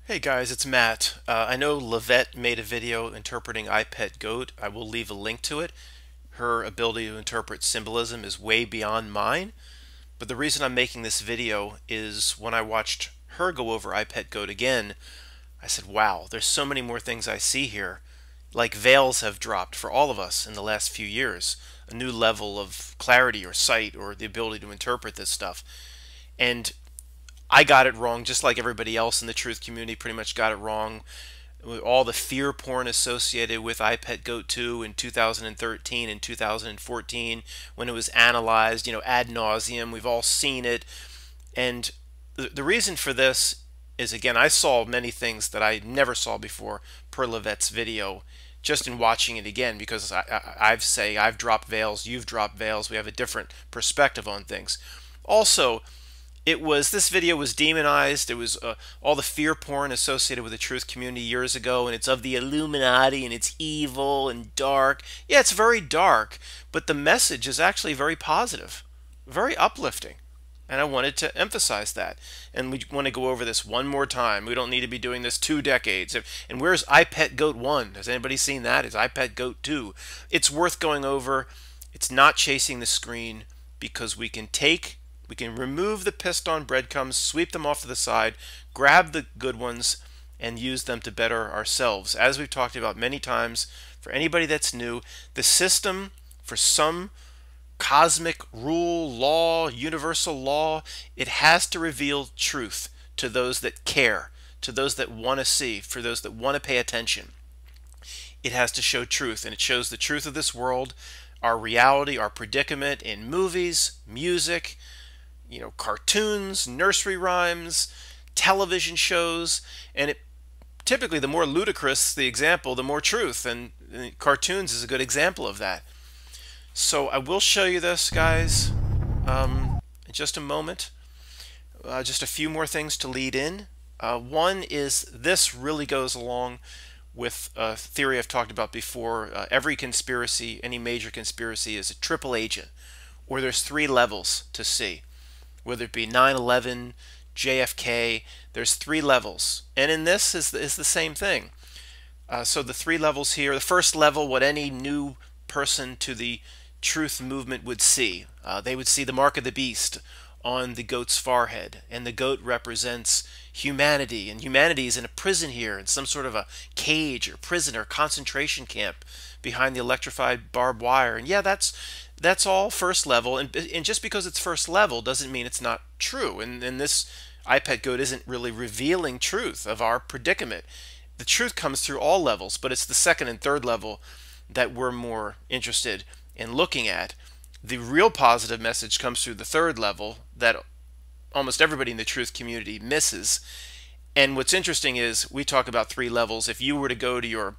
Hey guys, it's Matt. I know Lavette made a video interpreting I Pet Goat. I will leave a link to it. Her ability to interpret symbolism is way beyond mine. But the reason I'm making this video is when I watched her go over I Pet Goat again, I said, wow, there's so many more things I see here. Like veils have dropped for all of us in the last few years. A new level of clarity or sight or the ability to interpret this stuff. And I got it wrong, just like everybody else in the truth community pretty much got it wrong. All the fear porn associated with I Pet Goat 2 in 2013 and 2014 when it was analyzed, ad nauseum. We've all seen it. And the reason for this is, again, I saw many things that I never saw before per Lavette's video just in watching it again because I've dropped veils, you've dropped veils, we have a different perspective on things. Also, this video was demonized. It was all the fear porn associated with the truth community years ago, and it's of the Illuminati and it's evil and dark. Yeah, it's very dark, but the message is actually very positive, very uplifting. And I wanted to emphasize that. And we want to go over this one more time. We don't need to be doing this 2 decades. And where's I Pet Goat 1? Has anybody seen that? It's I Pet Goat 2. It's worth going over. It's not chasing the screen because we can remove the pissed on breadcrumbs, sweep them off to the side, grab the good ones, and use them to better ourselves. As we've talked about many times, for anybody that's new, the system for some cosmic rule, law, universal law, it has to reveal truth to those that care, to those that want to see, for those that want to pay attention. It has to show truth, and it shows the truth of this world, our reality, our predicament in movies, music, cartoons, nursery rhymes, television shows, and typically the more ludicrous the example, the more truth, and cartoons is a good example of that. So I will show you this, guys, in just a moment. Just a few more things to lead in. One is this really goes along with a theory I've talked about before. Every conspiracy, any major conspiracy, is a triple agent, or there's 3 levels to see. Whether it be 9/11, JFK, there's 3 levels. And in this is the same thing. So the 3 levels here, the first level, what any new person to the truth movement would see. They would see the mark of the beast on the goat's forehead. And the goat represents humanity. And humanity is in a prison here, in some sort of a cage or prison or concentration camp behind the electrified barbed wire. And yeah, that's all first level, and just because it's first level doesn't mean it's not true. And this I Pet Goat isn't really revealing truth of our predicament. The truth comes through all levels, but it's the second and third level that we're more interested in looking at. The real positive message comes through the third level that almost everybody in the truth community misses. And what's interesting is we talk about 3 levels. If you were to go to your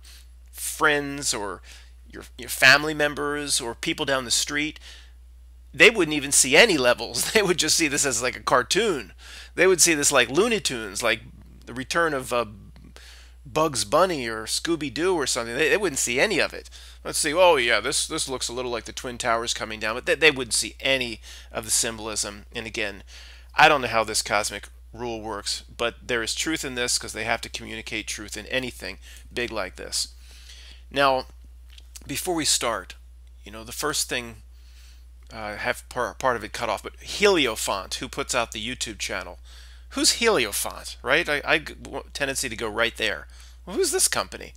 friends or your family members or people down the street, they wouldn't even see any levels. They would just see this as like a cartoon. They would see this like Looney Tunes, like the return of Bugs Bunny or Scooby-Doo or something. They wouldn't see any of it. Let's see, oh yeah, this looks a little like the Twin Towers coming down, but they wouldn't see any of the symbolism. And again, I don't know how this cosmic rule works, but there is truth in this because they have to communicate truth in anything big like this. Now, before we start, the first thing, I have part of it cut off, but Heliofont, who puts out the YouTube channel. Who's Heliofont, right? I tendency to go right there. Well, who's this company?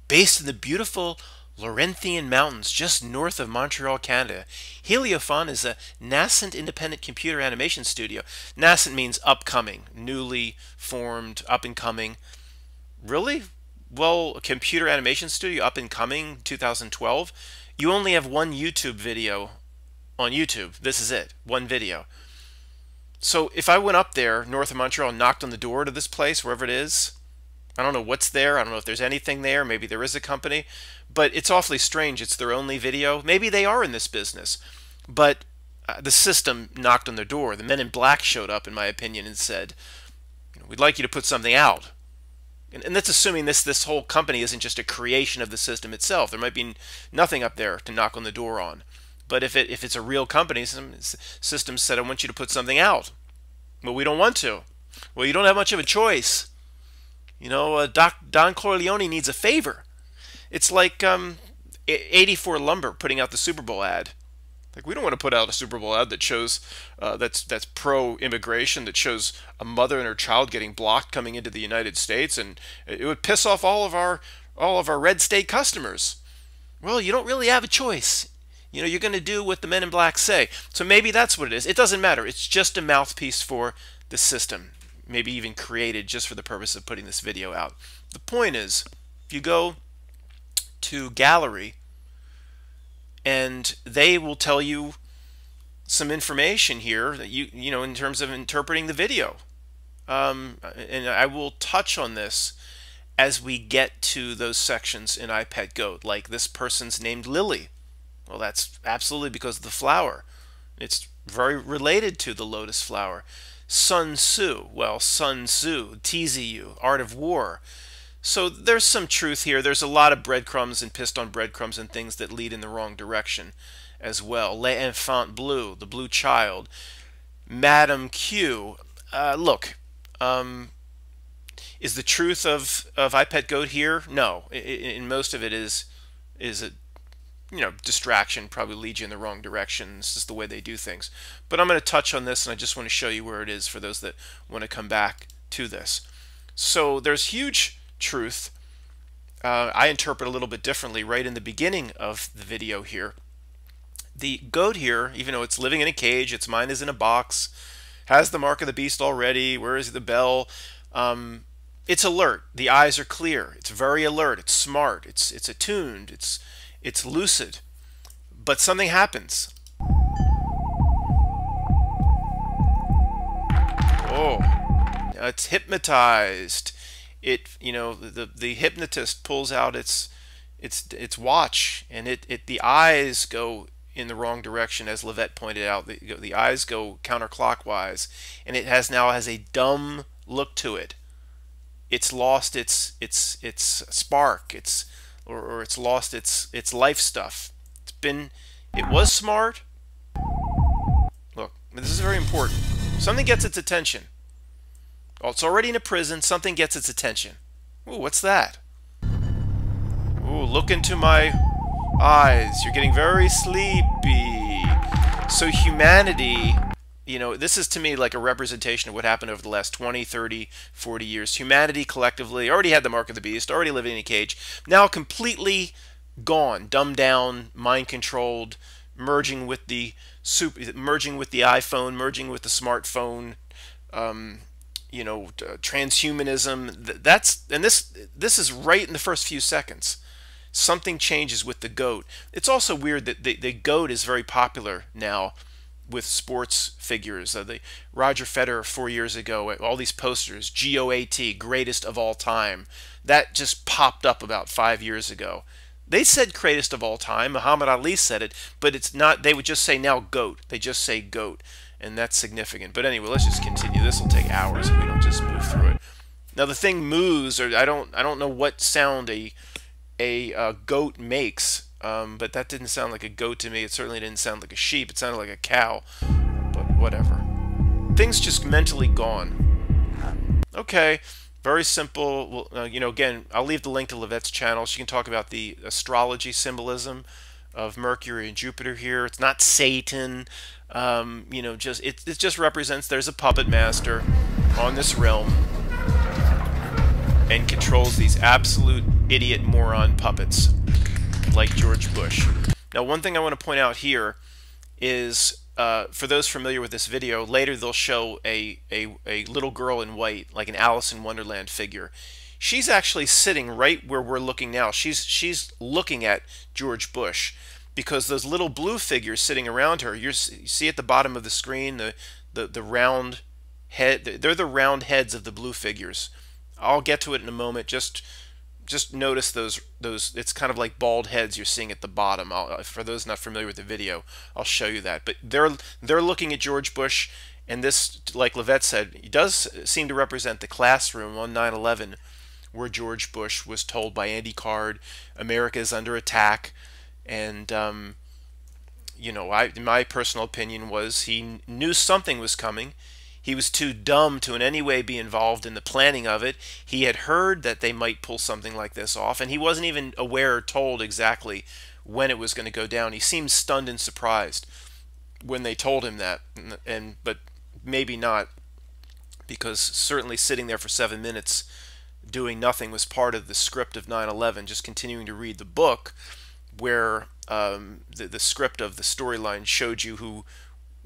Based in the beautiful Laurentian Mountains, just north of Montreal, Canada, Heliofont is a nascent independent computer animation studio. Nascent means upcoming, newly formed, up and coming. Really? Well, a computer animation studio up and coming, 2012. You only have 1 YouTube video on YouTube. This is it, 1 video. So if I went up there north of Montreal and knocked on the door to this place, wherever it is, I don't know what's there. I don't know if there's anything there. Maybe there is a company, but it's awfully strange. It's their only video. Maybe they are in this business, but the system knocked on their door. The Men in Black showed up, in my opinion, and said, we'd like you to put something out. And that's assuming this whole company isn't just a creation of the system itself. There might be nothing up there to knock on the door on. But if it's a real company, some systems said, I want you to put something out. Well, we don't want to. Well, you don't have much of a choice. Don Corleone needs a favor. It's like 84 Lumber putting out the Super Bowl ad. Like, we don't want to put out a Super Bowl ad that shows that's pro-immigration, that shows a mother and her child getting blocked coming into the United States, and it would piss off all of our red state customers. Well, you don't really have a choice. You're going to do what the men in black say. So maybe that's what it is. It doesn't matter. It's just a mouthpiece for the system, maybe even created just for the purpose of putting this video out. The point is, if you go to gallery, and they will tell you some information here that in terms of interpreting the video. And I will touch on this as we get to those sections in iPetGoat, like this person's named Lily. Well, that's absolutely because of the flower. It's very related to the lotus flower. Sun Tzu, well, Sun Tzu, TZU, Art of War. So there's some truth here. There's a lot of breadcrumbs and pissed on breadcrumbs and things that lead in the wrong direction as well. L'Enfant Bleu, the blue child. Madame Q. Look, is the truth of iPetGoat here? No. In most of it is a distraction, probably leads you in the wrong direction. This is the way they do things. But I'm going to touch on this, and I just want to show you where it is for those that want to come back to this. So there's huge truth. I interpret a little bit differently right in the beginning of the video here. The goat here, even though it's living in a cage, its mind is in a box, has the mark of the beast already, where is the bell? It's alert. The eyes are clear. It's very alert. It's smart. It's attuned. It's lucid. But something happens. Oh, it's hypnotized. The hypnotist pulls out its watch, and the eyes go in the wrong direction, as Lavette pointed out. The eyes go counterclockwise, and it now has a dumb look to it. It's lost its spark. It's lost its life stuff. It was smart. Look, this is very important. Something gets its attention. Oh, it's already in a prison. Something gets its attention. Ooh, what's that? Ooh, look into my eyes. You're getting very sleepy. So humanity, this is to me like a representation of what happened over the last 20, 30, 40 years. Humanity collectively already had the mark of the beast, already living in a cage, now completely gone, dumbed down, mind controlled, merging with the iPhone, merging with the smartphone, transhumanism. This is right in the first few seconds. Something changes with the goat. It's also weird that the goat is very popular now with sports figures. The Roger Federer 4 years ago, all these posters, GOAT, greatest of all time. That just popped up about 5 years ago. They said greatest of all time. Muhammad Ali said it, but it's not. They would just say now GOAT. They just say GOAT, and that's significant. But anyway, let's just continue. This will take hours if we don't just move through it. Now the thing moves, or I don't know what sound a goat makes, but that didn't sound like a goat to me. It certainly didn't sound like a sheep. It sounded like a cow, but whatever. Things just mentally gone. Okay, very simple. Well, again, I'll leave the link to Lavette's channel. She can talk about the astrology symbolism of Mercury and Jupiter here. It's not Satan. It just represents there's a puppet master on this realm and controls these absolute idiot moron puppets like George Bush. Now, one thing I want to point out here is, for those familiar with this video, later they'll show a little girl in white, like an Alice in Wonderland figure. She's actually sitting right where we're looking now. She's looking at George Bush, because those little blue figures sitting around her, you see at the bottom of the screen, the round head. They're the round heads of the blue figures. I'll get to it in a moment. Just notice those. It's kind of like bald heads you're seeing at the bottom. For those not familiar with the video, I'll show you that. But they're looking at George Bush, and this, like Lavette said, it does seem to represent the classroom on 9/11, where George Bush was told by Andy Card, America is under attack, and my personal opinion was he knew something was coming. He was too dumb to in any way be involved in the planning of it. He had heard that they might pull something like this off, and he wasn't even aware or told exactly when it was going to go down. He seemed stunned and surprised when they told him that, but maybe not, because certainly sitting there for 7 minutes doing nothing was part of the script of 9/11. Just continuing to read the book, where the script of the storyline showed you who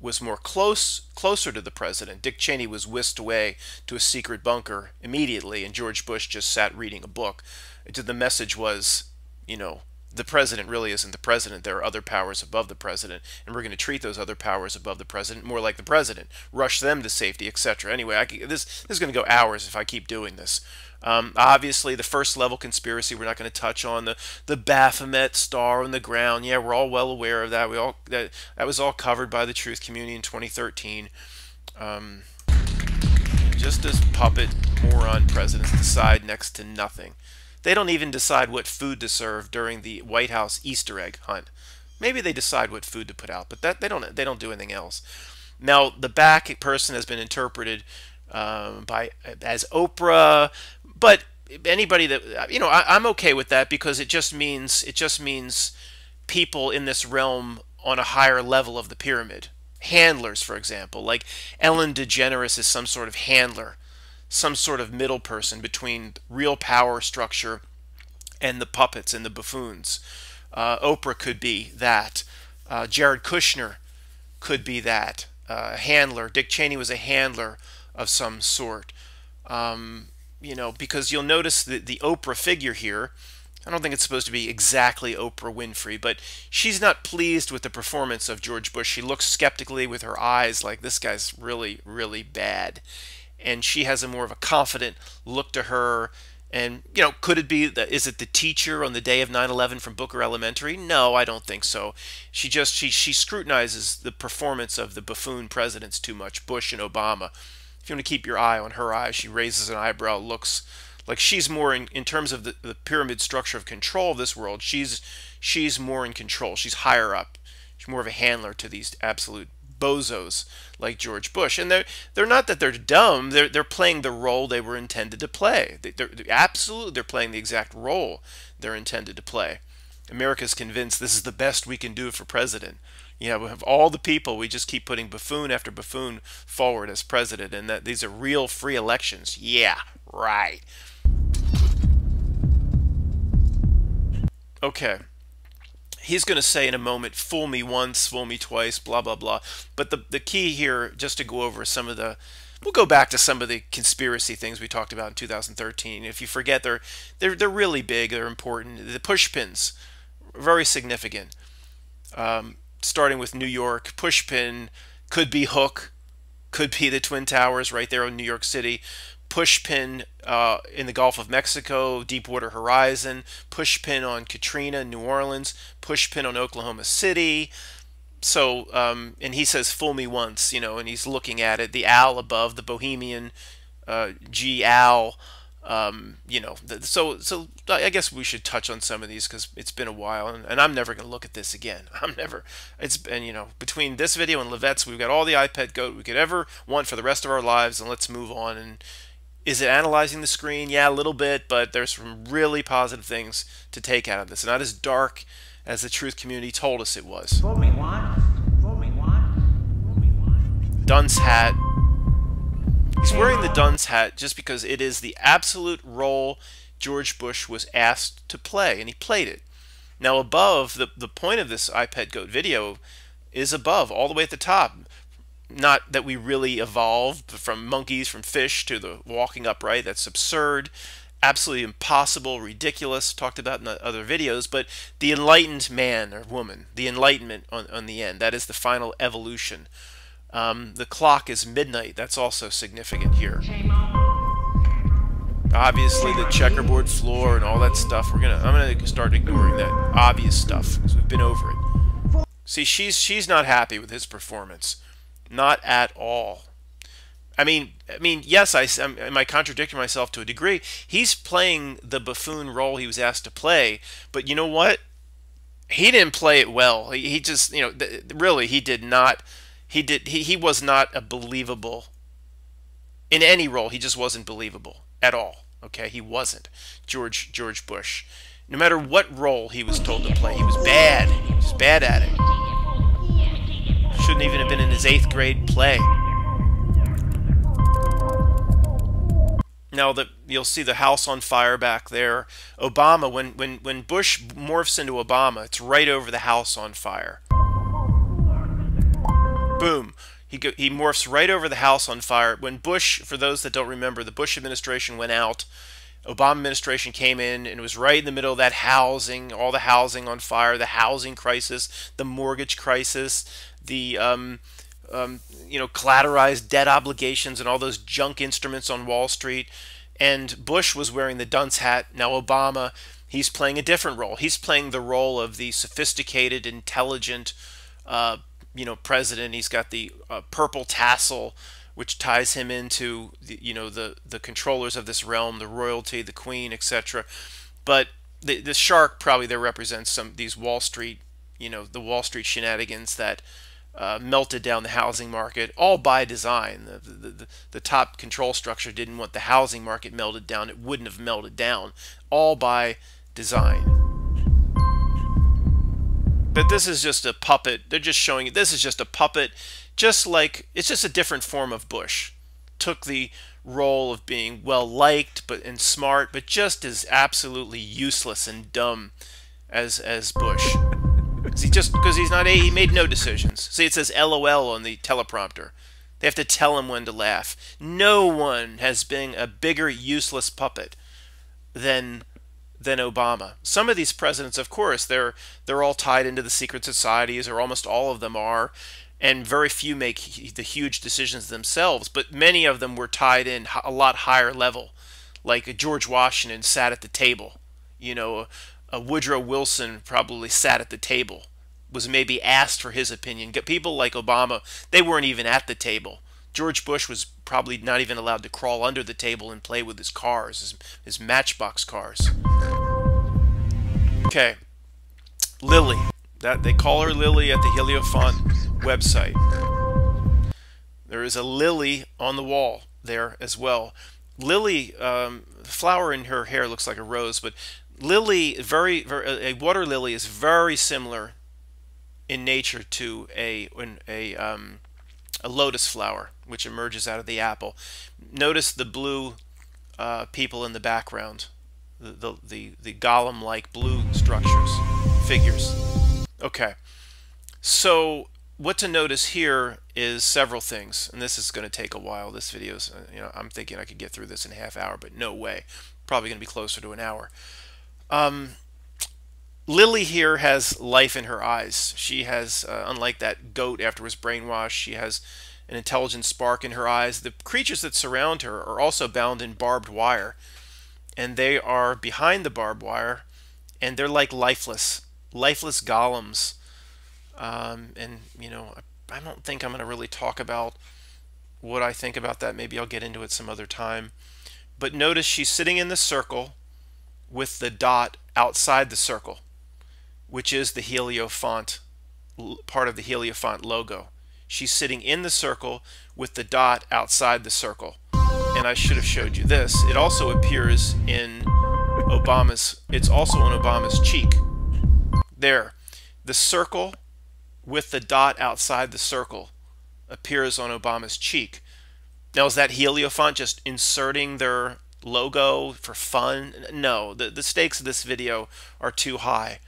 was closer to the president. Dick Cheney was whisked away to a secret bunker immediately, and George Bush just sat reading a book. The message was, you know, the president really isn't the president. There are other powers above the president, and we're going to treat those other powers above the president more like the president, rush them to safety, etc. Anyway, this is going to go hours if I keep doing this. Obviously, the first level conspiracy we're not going to touch on. The Baphomet star on the ground. Yeah, we're all well aware of that. That was all covered by the truth community in 2013. Just as puppet moron presidents decide next to nothing. They don't even decide what food to serve during the White House Easter egg hunt. Maybe they decide what food to put out, but they don't do anything else. Now, the back person has been interpreted as Oprah, but anybody that, you know, I'm okay with that, because it just means people in this realm on a higher level of the pyramid. Handlers, for example, like Ellen DeGeneres is some sort of handler, some sort of middle person between real power structure and the puppets and the buffoons. Oprah could be that. Jared Kushner could be that. Handler. Dick Cheney was a handler of some sort. You know, because you'll notice the Oprah figure here. I don't think it's supposed to be exactly Oprah Winfrey, but she's not pleased with the performance of George Bush. She looks skeptically with her eyes like, this guy's really, really bad. And she has a more of a confident look to her. And, you know, could it be, is it the teacher on the day of 9/11 from Booker Elementary? No, I don't think so. She scrutinizes the performance of the buffoon presidents too much, Bush and Obama. If you want to keep your eye on her eyes, she raises an eyebrow, looks like she's more in terms of the pyramid structure of control of this world. She's more in control. She's higher up. She's more of a handler to these absolute bozos like George Bush. And they're not that they're dumb. They're playing the role they were intended to play. They're playing the exact role they're intended to play. America's convinced this is the best we can do for president. You know, we have all the people, we just keep putting buffoon after buffoon forward as president, and that these are real free elections. Yeah, right. Okay. He's going to say in a moment, fool me once, fool me twice, blah, blah, blah. But the key here, just to go over some of the, we'll go back to some of the conspiracy things we talked about in 2013. If you forget, they're really big, they're important. The pushpins, very significant. Starting with New York, pushpin could be Hook, could be the Twin Towers right there in New York City. Pushpin in the Gulf of Mexico, Deepwater Horizon. Pushpin on Katrina, New Orleans. Pushpin on Oklahoma City. So, and he says, fool me once, you know, and he's looking at it. The owl above, the Bohemian G owl. You know, so I guess we should touch on some of these because it's been a while, and I'm never going to look at this again. It's been, you know, between this video and Lavette's, we've got all the iPad goat we could ever want for the rest of our lives, and let's move on. And is it analyzing the screen? Yeah, a little bit, but there's some really positive things to take out of this. Not as dark as the truth community told us it was. Fool me what? Fool me what? Fool me what? Dunce hat. He's wearing the dunce hat just because it is the absolute role George Bush was asked to play, and he played it. Now above, the point of this iPad Goat video is above, all the way at the top. Not that we really evolved from monkeys, from fish, to the walking upright. That's absurd, absolutely impossible, ridiculous, talked about in other videos, but the enlightened man or woman, the enlightenment on the end, that is the final evolution. The clock is midnight. That's also significant here. Obviously, the checkerboard floor and all that stuff. I'm gonna start ignoring that obvious stuff because we've been over it. See, she's not happy with his performance, not at all. I mean, yes, am I contradicting myself to a degree? He's playing the buffoon role he was asked to play, but you know what? He didn't play it well. He just, you know, really, he did not. He was not a believable In any role, he just wasn't believable at all. Okay, he wasn't. George Bush. No matter what role he was told to play, he was bad. He was bad at it. Shouldn't even have been in his 8th grade play. Now that you'll see the house on fire back there. Obama, when Bush morphs into Obama, it's right over the house on fire. Boom. He morphs right over the house on fire. When Bush, for those that don't remember, the Bush administration went out, Obama administration came in, and it was right in the middle of that housing, all the housing on fire, the housing crisis, the mortgage crisis, the collateralized debt obligations and all those junk instruments on Wall Street. And Bush was wearing the dunce hat. Now Obama, he's playing a different role. He's playing the role of the sophisticated, intelligent, president. He's got the purple tassel, which ties him into the controllers of this realm, the royalty, the queen, etc. But the shark probably there represents these Wall Street, the Wall Street shenanigans that melted down the housing market, all by design. The top control structure didn't want the housing market melted down. It wouldn't have melted down, all by design. But this is just a puppet. They're just showing you this is just a puppet, just like it's just a different form of Bush. Took the role of being well liked and smart, but just as absolutely useless and dumb as Bush. Because he made no decisions. See, it says LOL on the teleprompter. They have to tell him when to laugh. No one has been a bigger useless puppet than Obama. Some of these presidents, of course, they're all tied into the secret societies, or almost all of them are, and very few make the huge decisions themselves, but many of them were tied in a lot higher level. Like George Washington sat at the table. Woodrow Wilson probably sat at the table, was maybe asked for his opinion. People like Obama, they weren't even at the table. George Bush was probably not even allowed to crawl under the table and play with his cars, his Matchbox cars. Okay, Lily. They call her Lily at the Heliofont website. There is a lily on the wall there as well. Lily, flower in her hair looks like a rose, but lily, a water lily is very similar in nature to a lotus flower, which emerges out of the apple. Notice the blue people in the background, the golem-like blue figures. Okay, so what to notice here is several things, and this is going to take a while. This video is, I'm thinking I could get through this in a half hour, but no way. Probably going to be closer to an hour. Lily here has life in her eyes. She has, unlike that goat after it was brainwashed, she has an intelligent spark in her eyes. The creatures that surround her are also bound in barbed wire, and they are behind the barbed wire, and they're like lifeless golems. And I don't think I'm going to really talk about what I think about that. Maybe I'll get into it some other time. But notice she's sitting in the circle with the dot outside the circle, which is the Heliofont, part of the Heliofont logo. She's sitting in the circle with the dot outside the circle. And I should have showed you this. It also appears in it's also on Obama's cheek. There. The circle with the dot outside the circle appears on Obama's cheek. Now, is that Heliofont just inserting their logo for fun? No, the stakes of this video are too high.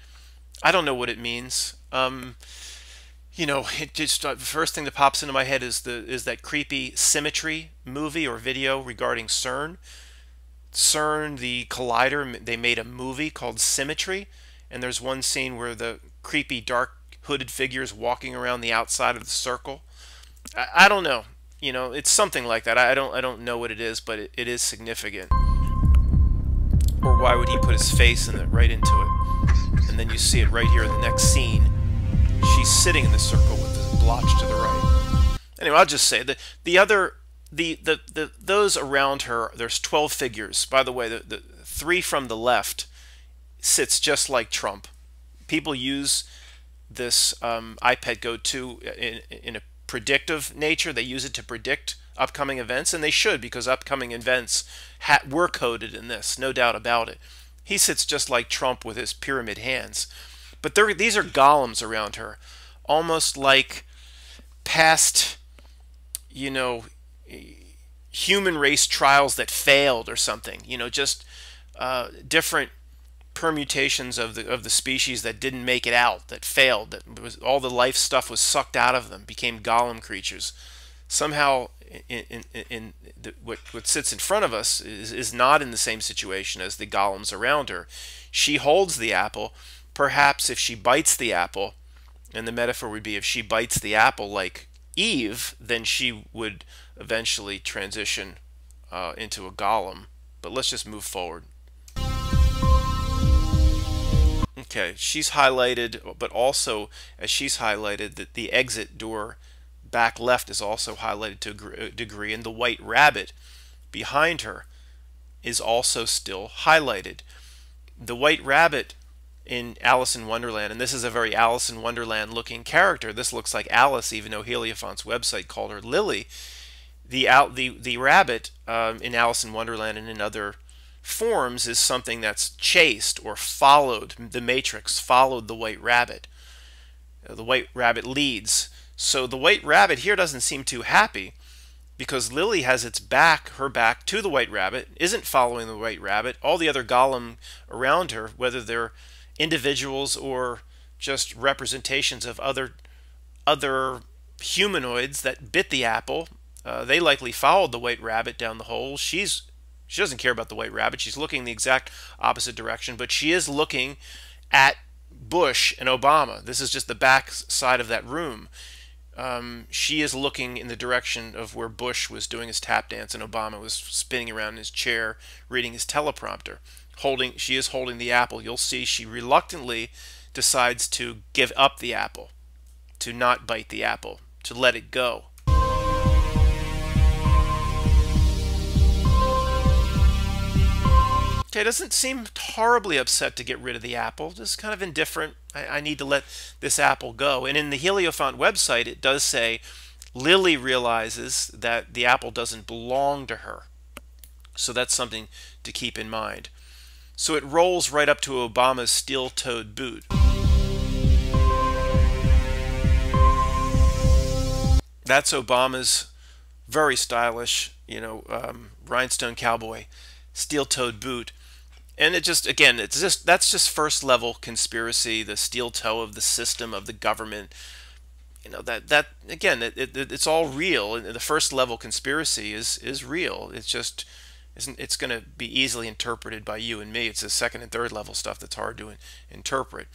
I don't know what it means. It just the first thing that pops into my head is that creepy Symmetry movie or video regarding CERN. CERN, the collider, they made a movie called Symmetry, and there's one scene where the creepy dark hooded figures walking around the outside of the circle. I don't know. It's something like that. I don't know what it is, but it is significant. Or why would he put his face right into it? And then you see it right here in the next scene. She's sitting in the circle with this blotch to the right. Anyway, I'll just say that those around her, there's 12 figures. By the way, the 3 from the left sits just like Trump. People use this iPad Go 2 in a predictive nature. They use it to predict upcoming events, and they should, because upcoming events were coded in this, no doubt about it. He sits just like Trump with his pyramid hands. But these are golems around her, almost like past, you know, human race trials that failed or something. You know, just different permutations of the species that didn't make it out, that failed, that was all the life stuff was sucked out of them, became golem creatures. Somehow, what sits in front of us is not in the same situation as the golems around her. She holds the apple. Perhaps if she bites the apple, and the metaphor would be if she bites the apple like Eve, then she would eventually transition into a golem. But let's just move forward. Okay, she's highlighted, but also as she's highlighted, that the exit door back left is also highlighted to a degree, and the white rabbit behind her is also still highlighted. The white rabbit in Alice in Wonderland, and this is a very Alice in Wonderland looking character. This looks like Alice, even though Heliophant's website called her Lily. The rabbit in Alice in Wonderland and in other forms is something that's chased or followed. The Matrix followed the white rabbit. The white rabbit leads. So the white rabbit here doesn't seem too happy, because Lily has her back to the white rabbit, isn't following the white rabbit. All the other golem around her, whether they're individuals or just representations of other humanoids that bit the apple, they likely followed the white rabbit down the hole. She doesn't care about the white rabbit. She's looking the exact opposite direction, but she is looking at Bush and Obama. This is just the back side of that room. She is looking in the direction of where Bush was doing his tap dance and Obama was spinning around in his chair reading his teleprompter. She is holding the apple. You'll see she reluctantly decides to give up the apple, to not bite the apple, to let it go. Okay, doesn't seem horribly upset to get rid of the apple, just kind of indifferent. I need to let this apple go. And in the Heliophant website, it does say Lily realizes that the apple doesn't belong to her. So that's something to keep in mind. So it rolls right up to Obama's steel-toed boot. That's Obama's very stylish, rhinestone cowboy, steel-toed boot. And it just, again, that's just first level conspiracy, the steel toe of the system, of the government. That again, it's all real. And the first level conspiracy is real. It's just it's going to be easily interpreted by you and me. It's the second and third level stuff that's hard to interpret.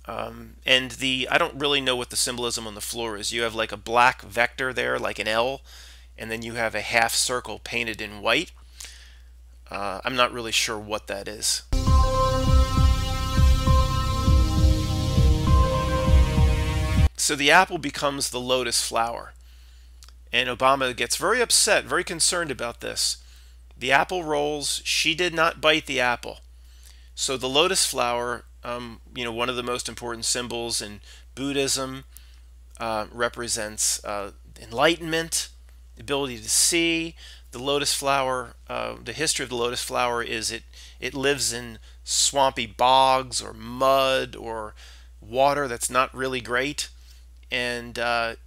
And I don't really know what the symbolism on the floor is. You have like a black vector there, like an L, and then you have a half circle painted in white. I'm not really sure what that is. So the apple becomes the lotus flower. And Obama gets very upset, very concerned about this. The apple rolls. She did not bite the apple. So the lotus flower, one of the most important symbols in Buddhism, represents enlightenment, the ability to see. The lotus flower, the history of the lotus flower is it lives in swampy bogs or mud or water that's not really great, and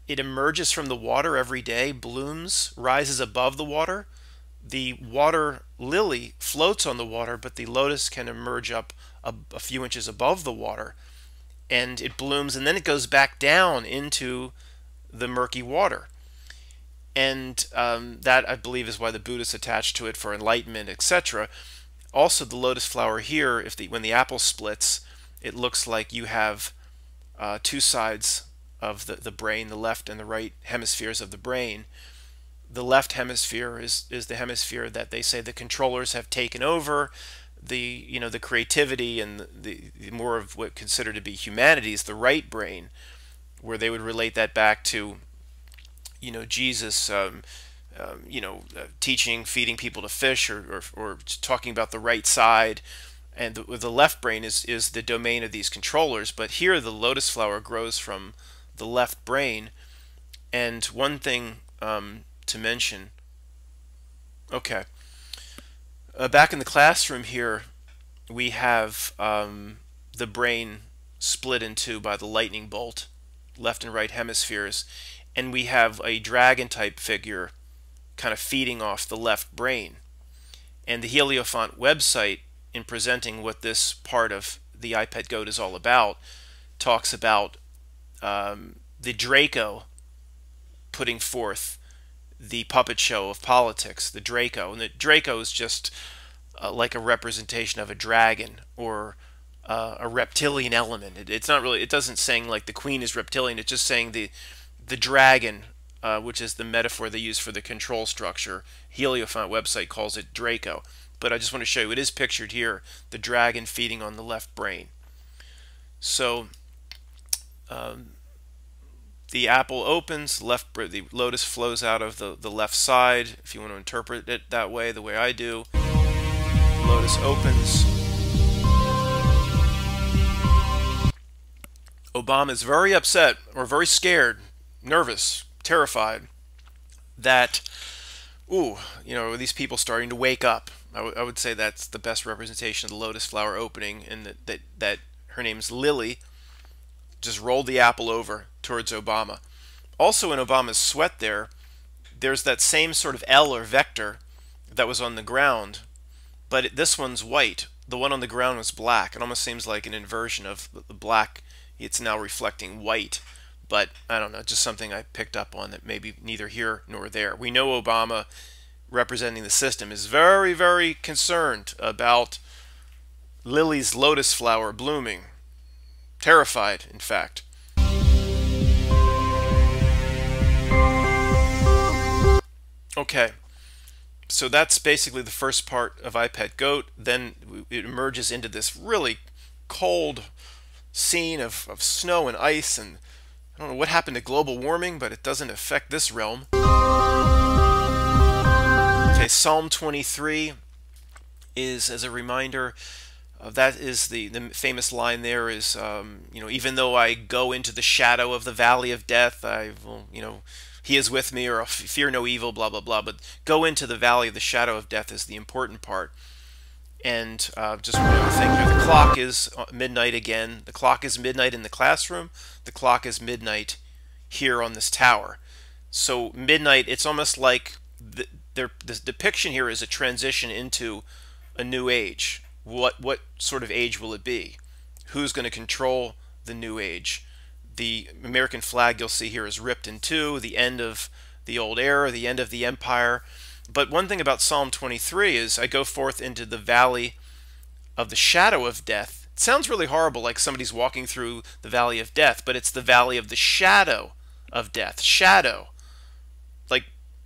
it emerges from the water every day, blooms, rises above the water. The water lily floats on the water, but the lotus can emerge up a few inches above the water, and it blooms, and then it goes back down into the murky water. And that, I believe, is why the Buddhists attach to it for enlightenment, etc. Also, the lotus flower here, when the apple splits, it looks like you have two sides of the brain, the left and the right hemispheres of the brain. The left hemisphere is the hemisphere that they say the controllers have taken over. The creativity and the more of what considered to be humanity is the right brain, where they would relate that back to Jesus, teaching, feeding people to fish, or talking about the right side, and the left brain is the domain of these controllers. But here, the lotus flower grows from the left brain, And one thing to mention, okay, back in the classroom here, we have the brain split in two by the lightning bolt, left and right hemispheres, and we have a dragon type figure kind of feeding off the left brain. And the Heliofont website, in presenting what this part of the iPet Goat is all about, talks about the Draco putting forth the puppet show of politics, the Draco. And the Draco is just like a representation of a dragon or a reptilian element. It's not really, it doesn't saying like the queen is reptilian, it's just saying the dragon, which is the metaphor they use for the control structure. Heliofont website calls it Draco. But I just want to show you, it is pictured here, the dragon feeding on the left brain. So the apple opens, the lotus flows out of the left side, if you want to interpret it that way, the way I do. The lotus opens. Obama is very upset, or very scared, nervous, terrified, that, ooh, you know, these people starting to wake up. I would say that's the best representation of the lotus flower opening, and that her name's Lily just rolled the apple over towards Obama. Also in Obama's sweat there's that same sort of L or vector that was on the ground, but this one's white. The one on the ground was black. It almost seems like an inversion of the black. It's now reflecting white, but I don't know, just something I picked up on that maybe neither here nor there. We know Obama, representing the system, is very, very concerned about Lily's lotus flower blooming. Terrified, in fact. Okay, so that's basically the first part of iPet Goat. Then it emerges into this really cold scene of snow and ice, and I don't know what happened to global warming, but it doesn't affect this realm. Okay, Psalm 23 is, as a reminder, that is the famous line there is, you know, even though I go into the shadow of the valley of death, I will, you know, he is with me, or I'll fear no evil, blah, blah, blah. But go into the valley of the shadow of death is the important part. And just one other thing here, the clock is midnight again. The clock is midnight in the classroom. The clock is midnight here on this tower. So midnight, it's almost like the depiction here is a transition into a new age. What sort of age will it be? Who's going to control the new age? The American flag you'll see here is ripped in two, the end of the old era, the end of the empire. But one thing about Psalm 23 is I go forth into the valley of the shadow of death. It sounds really horrible, like somebody's walking through the valley of death, but it's the valley of the shadow of death. Shadow. Like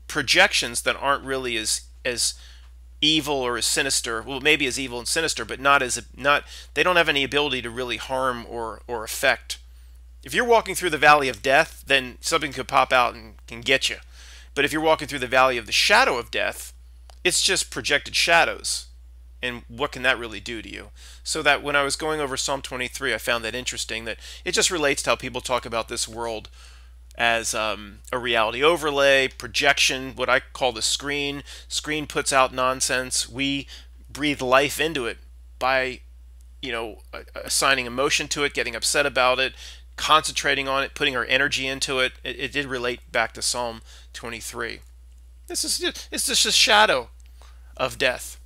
projections that aren't really as evil or as sinister. Well, maybe as evil and sinister, but they don't have any ability to really harm or affect. If you're walking through the valley of death, then something could pop out and can get you. But if you're walking through the valley of the shadow of death, it's just projected shadows. And what can that really do to you? So that when I was going over Psalm 23, I found that interesting, that it just relates to how people talk about this world as a reality overlay, projection, what I call the screen. Screen puts out nonsense. We breathe life into it by, you know, assigning emotion to it, getting upset about it, concentrating on it, putting our energy into it. It did relate back to Psalm 23. It's just a shadow of death.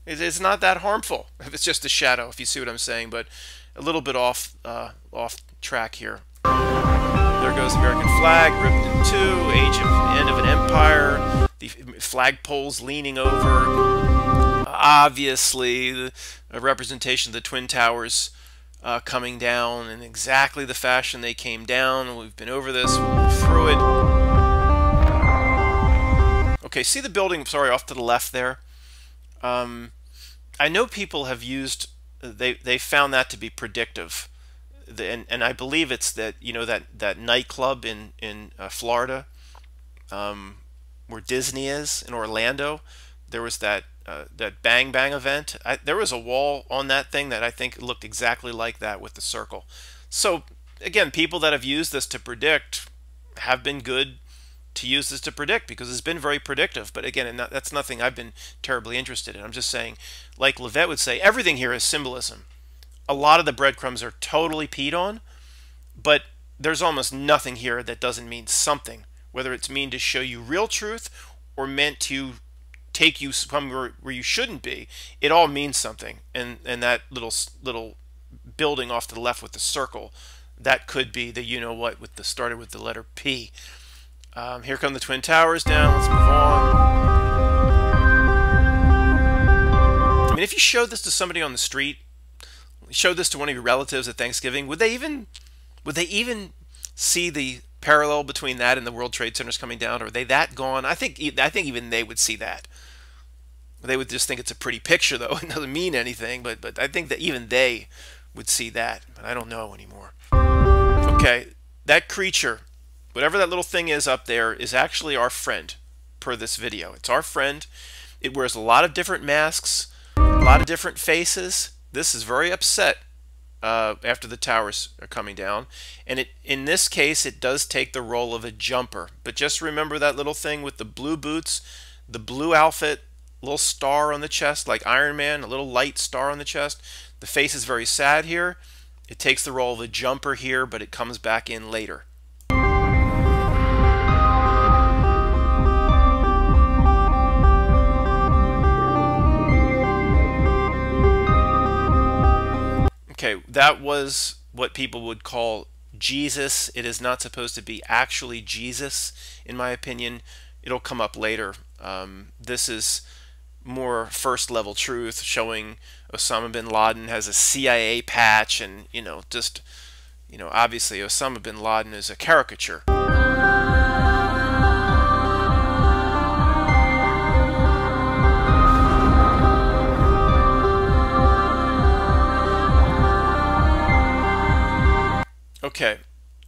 It's not that harmful if it's just a shadow, if you see what I'm saying, but a little bit off track here. There goes the American flag, ripped in two, end of an empire, the flagpoles leaning over. Obviously, a representation of the Twin Towers coming down in exactly the fashion they came down. We've been over this, we've been through it. Okay, see the building, sorry, off to the left there? I know people have used, they found that to be predictive. And I believe it's that, you know, that nightclub in Florida, where Disney is, in Orlando. There was that Bang Bang event. There was a wall on that thing that I think looked exactly like that with the circle. So again, people that have used this to predict have been good to use this to predict, because it's been very predictive. But again, that's nothing I've been terribly interested in. I'm just saying, like Lavette would say, everything here is symbolism. A lot of the breadcrumbs are totally peed on, but there's almost nothing here that doesn't mean something, whether it's mean to show you real truth or meant to take you somewhere where you shouldn't be. It all means something. And that little building off to the left with the circle, that could be the you know what with the started with the letter P. Here come the Twin Towers down. Let's move on. I mean, if you showed this to somebody on the street, showed this to one of your relatives at Thanksgiving, would they even see the parallel between that and the World Trade Centers coming down? Or are they that gone? I think even they would see that. They would just think it's a pretty picture, though. It doesn't mean anything, but I think that even they would see that. But I don't know anymore. Okay, that creature, whatever that little thing is up there, is actually our friend per this video. It's our friend. It wears a lot of different masks, a lot of different faces. This is very upset after the towers are coming down. And in this case, it does take the role of a jumper. But just remember that little thing with the blue boots, the blue outfit, little star on the chest like Iron Man, a little light star on the chest. The face is very sad here. It takes the role of a jumper here, but it comes back in later. Okay, that was what people would call Jesus. It is not supposed to be actually Jesus, in my opinion. It'll come up later. This is more first level truth, showing Osama bin Laden has a CIA patch, and obviously Osama bin Laden is a caricature. Okay,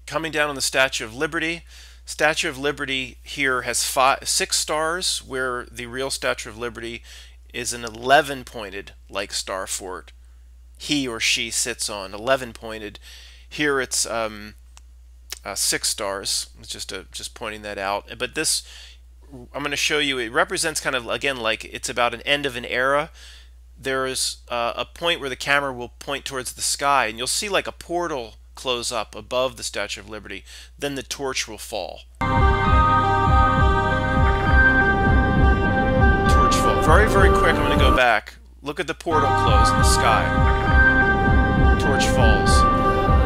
coming down on the Statue of Liberty. Statue of Liberty here has 6 stars, where the real Statue of Liberty is an 11-pointed like star fort he or she sits on. 11-pointed. Here it's 6 stars. Just pointing that out. But this, I'm going to show you, it represents kind of, again, like it's about an end of an era. There's a point where the camera will point towards the sky, and you'll see like a portal close up above the Statue of Liberty. Then the torch will fall. Torch fall. Very, very quick. I'm going to go back. Look at the portal close in the sky. Torch falls.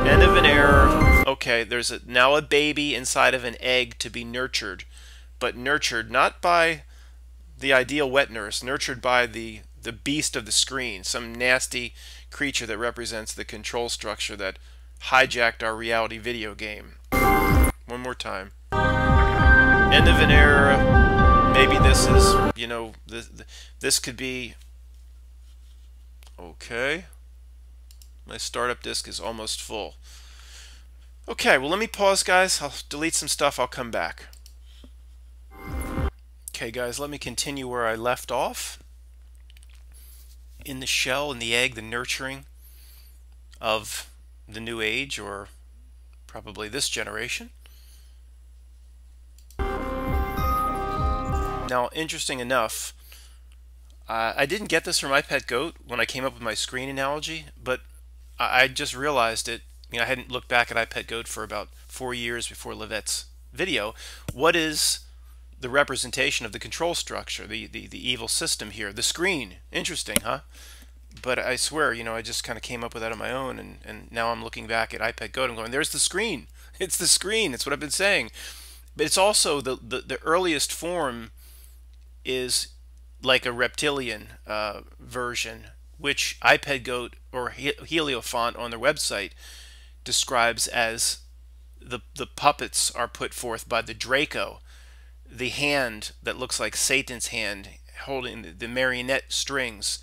End of an era. Okay, there's now a baby inside of an egg to be nurtured, but nurtured not by the ideal wet nurse, nurtured by the beast of the screen, some nasty creature that represents the control structure that hijacked our reality video game. One more time. End of an era. Maybe this is, this could be. Okay. My startup disk is almost full. Okay, well, let me pause, guys. I'll delete some stuff. I'll come back. Okay, guys, let me continue where I left off. In the shell, in the egg, the nurturing of the new age, or probably this generation. Now, interesting enough, I didn't get this from my pet goat when I came up with my screen analogy, but I just realized it. I hadn't looked back at iPetGoat for about 4 years before Lavette's video. What is the representation of the control structure, the evil system here? The screen. Interesting, huh? But I swear, I just kind of came up with that on my own, and now I'm looking back at iPetGoat. I'm going, there's the screen. It's the screen. It's what I've been saying. But it's also the earliest form is like a reptilian version, which iPetGoat or Heliofont on their website describes as the puppets are put forth by the Draco, the hand that looks like Satan's hand holding the marionette strings.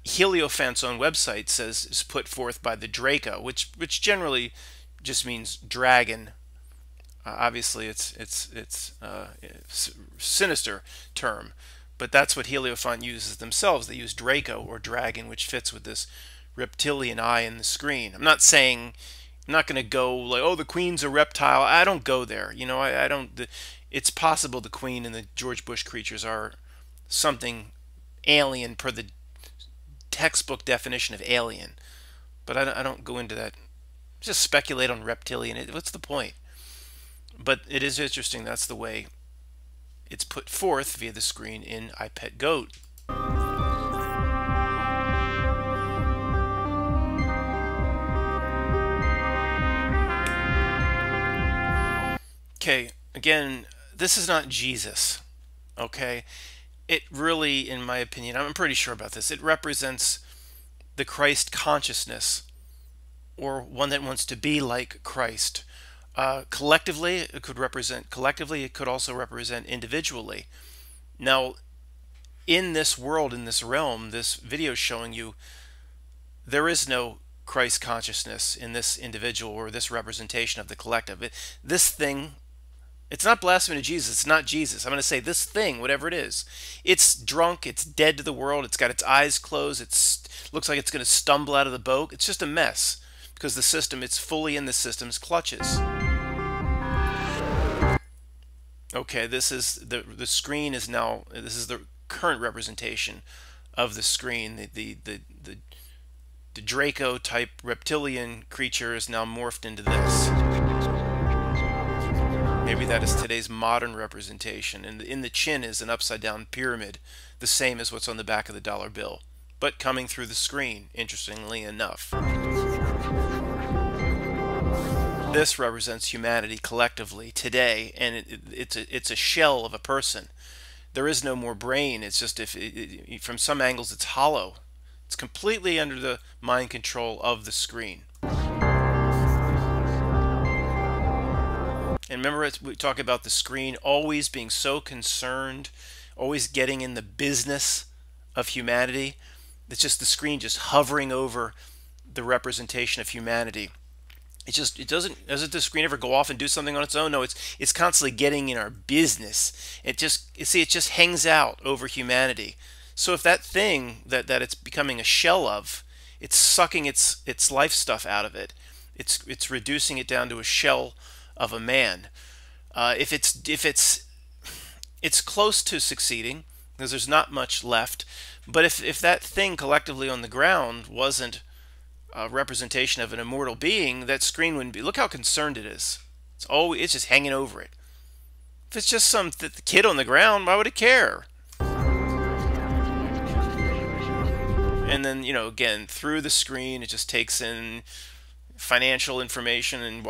Heliofont's own website says is put forth by the Draco, which generally just means dragon. Obviously, it's a sinister term, but that's what Heliofont uses themselves. They use Draco or dragon, which fits with this reptilian eye in the screen. I'm not saying, I'm not going to go like, oh, the queen's a reptile. I don't go there. I don't. it's possible the Queen and the George Bush creatures are something alien per the textbook definition of alien. But I don't go into that. Just speculate on reptilian. What's the point? But it is interesting. That's the way it's put forth via the screen in iPetGoat. Okay, again, this is not Jesus. Okay, it really, in my opinion, I'm pretty sure about this, it represents the Christ consciousness, or one that wants to be like Christ. Collectively, it could represent collectively, it could also represent individually. Now, in this world, in this realm, this video is showing you there is no Christ consciousness in this individual or this representation of the collective. This thing, it's not blasphemy to Jesus. It's not Jesus. I'm going to say this thing, whatever it is, it's drunk. It's dead to the world. It's got its eyes closed. It looks like it's going to stumble out of the boat. It's just a mess because the system, it's fully in the system's clutches. Okay, this is the screen is now, this is the current representation of the screen. The Draco type reptilian creature is now morphed into this. Maybe that is today's modern representation. And in the chin is an upside down pyramid, the same as what's on the back of the dollar bill, but coming through the screen, interestingly enough. This represents humanity collectively today, and it's a shell of a person. There is no more brain. It's just, from some angles, it's hollow. It's completely under the mind control of the screen. And remember, we talk about the screen always being so concerned, always getting in the business of humanity. It's just the screen just hovering over the representation of humanity. Doesn't the screen ever go off and do something on its own? No, it's constantly getting in our business. It just hangs out over humanity. So if that thing that it's becoming a shell of, it's sucking its life stuff out of it. It's reducing it down to a shell of a man. If it's close to succeeding, because there's not much left. But if that thing collectively on the ground wasn't a representation of an immortal being, that screen wouldn't be. Look how concerned it is. It's just hanging over it. If it's just some kid on the ground, why would it care? And then, again, through the screen, it just takes in financial information and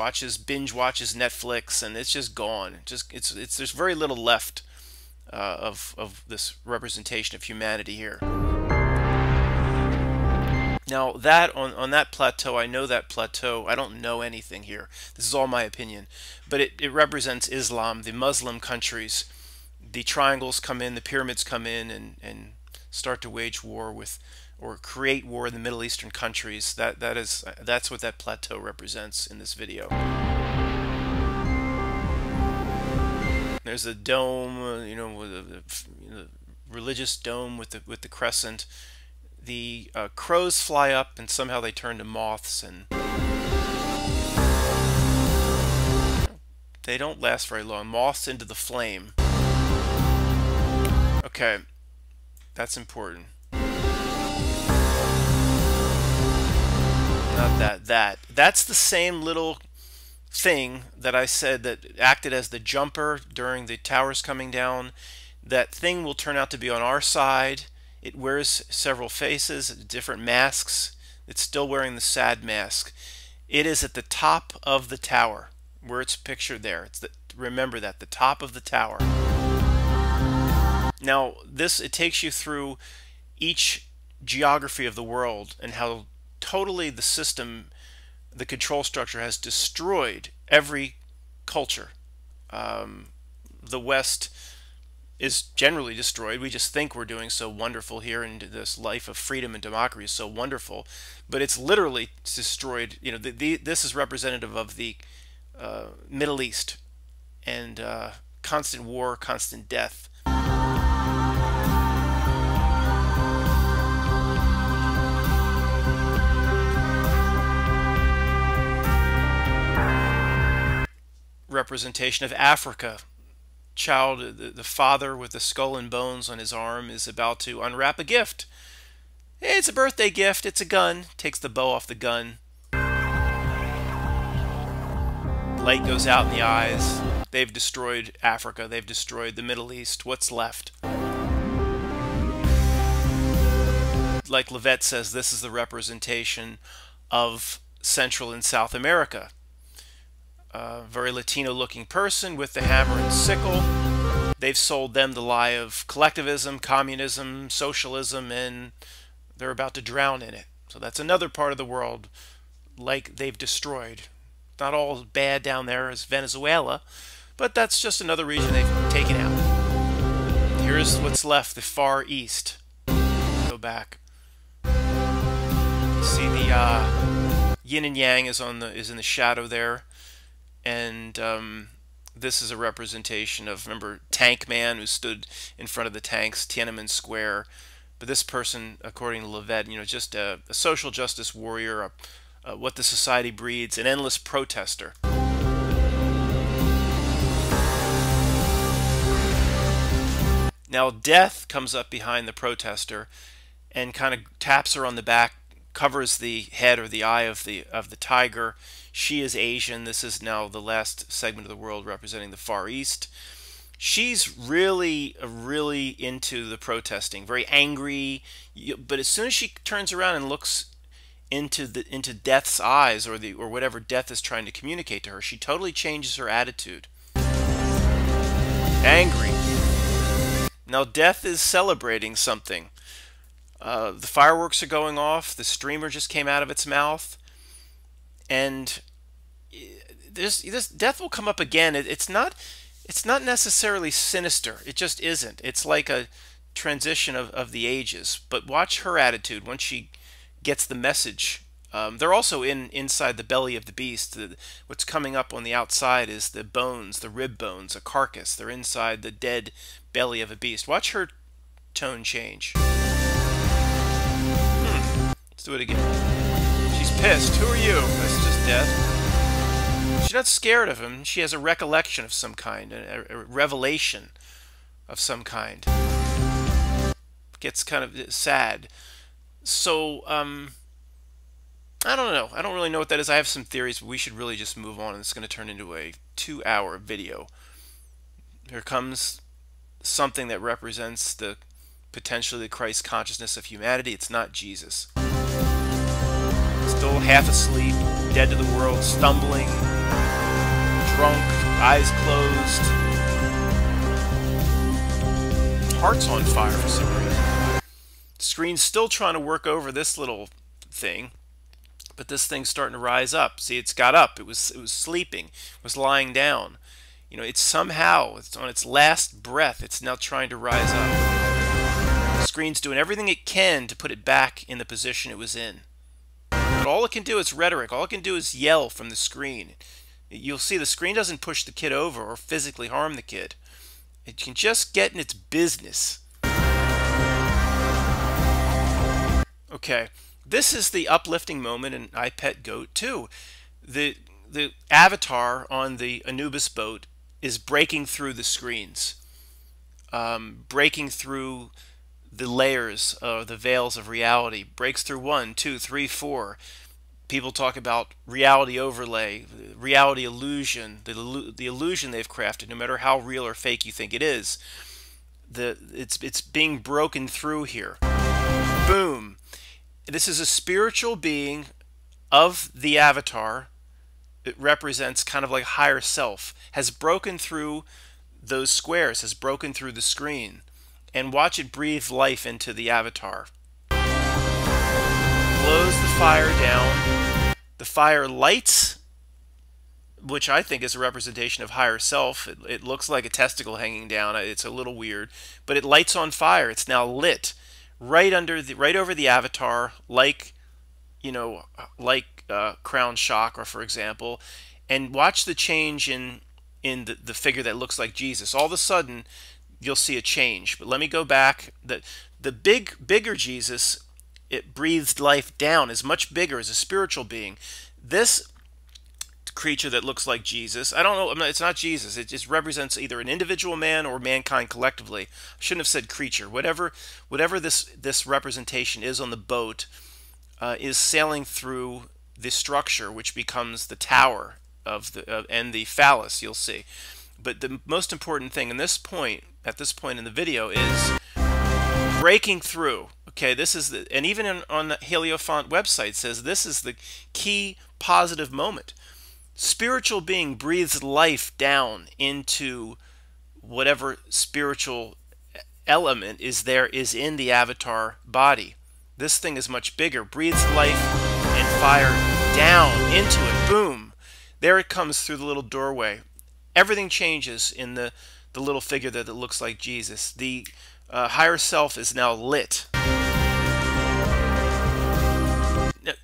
binge watches Netflix, and it's just gone. There's very little left of this representation of humanity here. Now that on that plateau, I know that plateau. I don't know anything here. This is all my opinion, but it represents Islam, the Muslim countries. The triangles come in, the pyramids come in, and start to wage war with, or create war in the Middle Eastern countries. That's what that plateau represents in this video. There's a dome, with the religious dome with the crescent. The crows fly up, and somehow they turn to moths, and they don't last very long. Moths into the flame. Okay, that's important. Not that. That's the same little thing that I said that acted as the jumper during the towers coming down. That thing will turn out to be on our side. It wears several faces, different masks. It's still wearing the sad mask. It is at the top of the tower, where it's pictured there. Remember that, the top of the tower. Now, it takes you through each geography of the world and how totally the system, the control structure, has destroyed every culture. The West is generally destroyed. We just think we're doing so wonderful here, and this life of freedom and democracy is so wonderful, but it's literally destroyed. This is representative of the Middle East, and constant war, constant death. Representation of Africa. child, the father with the skull and bones on his arm, is about to unwrap a gift. Hey, it's a birthday gift. It's a gun. Takes the bow off the gun. Light goes out in the eyes. They've destroyed Africa. They've destroyed the Middle East. What's left? Like Lavette says, this is the representation of Central and South America. A very Latino-looking person with the hammer and sickle. They've sold them the lie of collectivism, communism, socialism, and they're about to drown in it. So that's another part of the world like they've destroyed. Not all as bad down there as Venezuela, but that's just another region they've taken out. Here's what's left, the Far East. Go back. See the yin and yang is in the shadow there, and this is a representation of, remember, Tank Man, who stood in front of the tanks, Tiananmen Square. But this person, according to Lavette, just a social justice warrior, what the society breeds, an endless protester. Now Death comes up behind the protester and kind of taps her on the back, covers the head or the eye of the tiger. She is Asian. This is now the last segment of the world representing the Far East. She's really into the protesting, very angry. But as soon as she turns around and looks into Death's eyes, or whatever Death is trying to communicate to her, she totally changes her attitude. Angry. Now Death is celebrating something. The fireworks are going off. The streamer just came out of its mouth, and this Death will come up again. It's not necessarily sinister. It just isn't. It's like a transition of the ages. But watch her attitude once she gets the message. They're also inside the belly of the beast. What's coming up on the outside is the bones, the rib bones, a carcass. They're inside the dead belly of a beast. Watch her tone change. Let's do it again. She's pissed. Who are you? That's just Death. She's not scared of him. She has a recollection of some kind, a revelation of some kind. Gets kind of sad. So, I don't know. I don't really know what that is. I have some theories, but we should really just move on. It's going to turn into a 2-hour video. Here comes something that represents potentially the Christ consciousness of humanity. It's not Jesus. Still half asleep, dead to the world, stumbling, drunk, eyes closed. Heart's on fire for some reason. Screen's still trying to work over this little thing, but this thing's starting to rise up. See, it's got up. It was sleeping. It was lying down. It's on its last breath. It's now trying to rise up. The screen's doing everything it can to put it back in the position it was in. But all it can do is rhetoric. All it can do is yell from the screen. You'll see the screen doesn't push the kid over or physically harm the kid. It can just get in its business. Okay, this is the uplifting moment in I Pet Goat 2. The avatar on the Anubis boat is breaking through the screens, breaking through the layers of the veils of reality. Breaks through 1, 2, 3, 4. People talk about reality overlay, reality illusion, the illusion they've crafted, no matter how real or fake you think it is. It's being broken through here. Boom. This is a spiritual being of the avatar. It represents kind of like higher self. Has broken through those squares, has broken through the screen. And watch it breathe life into the avatar. Blows the fire down. The fire lights, which I think is a representation of higher self. It looks like a testicle hanging down. It's a little weird, but it lights on fire. It's now lit right over the avatar, like Crown Chakra, for example. And watch the change in the figure that looks like Jesus. All of a sudden, you'll see a change. But let me go back. The bigger Jesus, it breathed life down, is much bigger as a spiritual being. This creature that looks like Jesus. I don't know. It's not Jesus. It just represents either an individual man or mankind collectively. I shouldn't have said creature. Whatever this representation is on the boat is sailing through the structure, which becomes the tower of and the phallus. You'll see. But the most important thing at this point in the video is breaking through. Okay, this is and even on the Heliofont website says this is the key positive moment. Spiritual being breathes life down into whatever spiritual element is in the avatar body. This thing is much bigger. Breathes life and fire down into it. Boom. There it comes through the little doorway. Everything changes in the little figure that looks like Jesus. The higher self is now lit.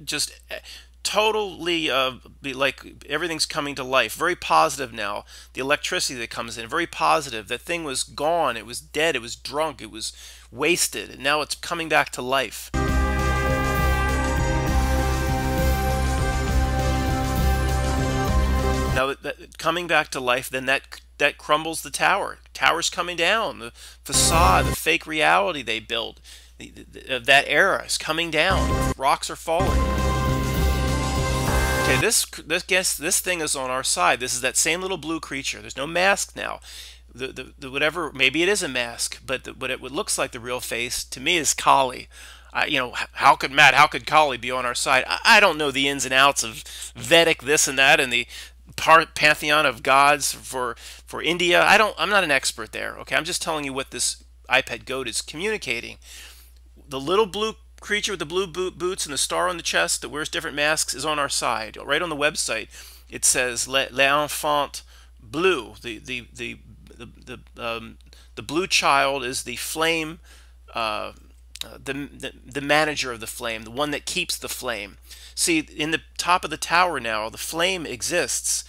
Just totally like everything's coming to life. Very positive now. The electricity that comes in, very positive. That thing was gone. It was dead. It was drunk. It was wasted. And now it's coming back to life. Now that coming back to life, then that crumbles the tower. Tower's coming down. The facade, the fake reality they built, that era is coming down. Rocks are falling. Okay, this thing is on our side. This is that same little blue creature. There's no mask now. The whatever, maybe it is a mask, but what it looks like the real face to me is Kali. You know, how could Kali be on our side? I don't know the ins and outs of Vedic this and that and the pantheon of gods for India. I'm not an expert there. Okay, I'm just telling you what this iPet goat is communicating. The little blue creature with the blue boots and the star on the chest that wears different masks is on our side. Right on the website, it says l'enfant bleu. The blue child is the flame, the manager of the flame, the one that keeps the flame. See, in the top of the tower now, the flame exists.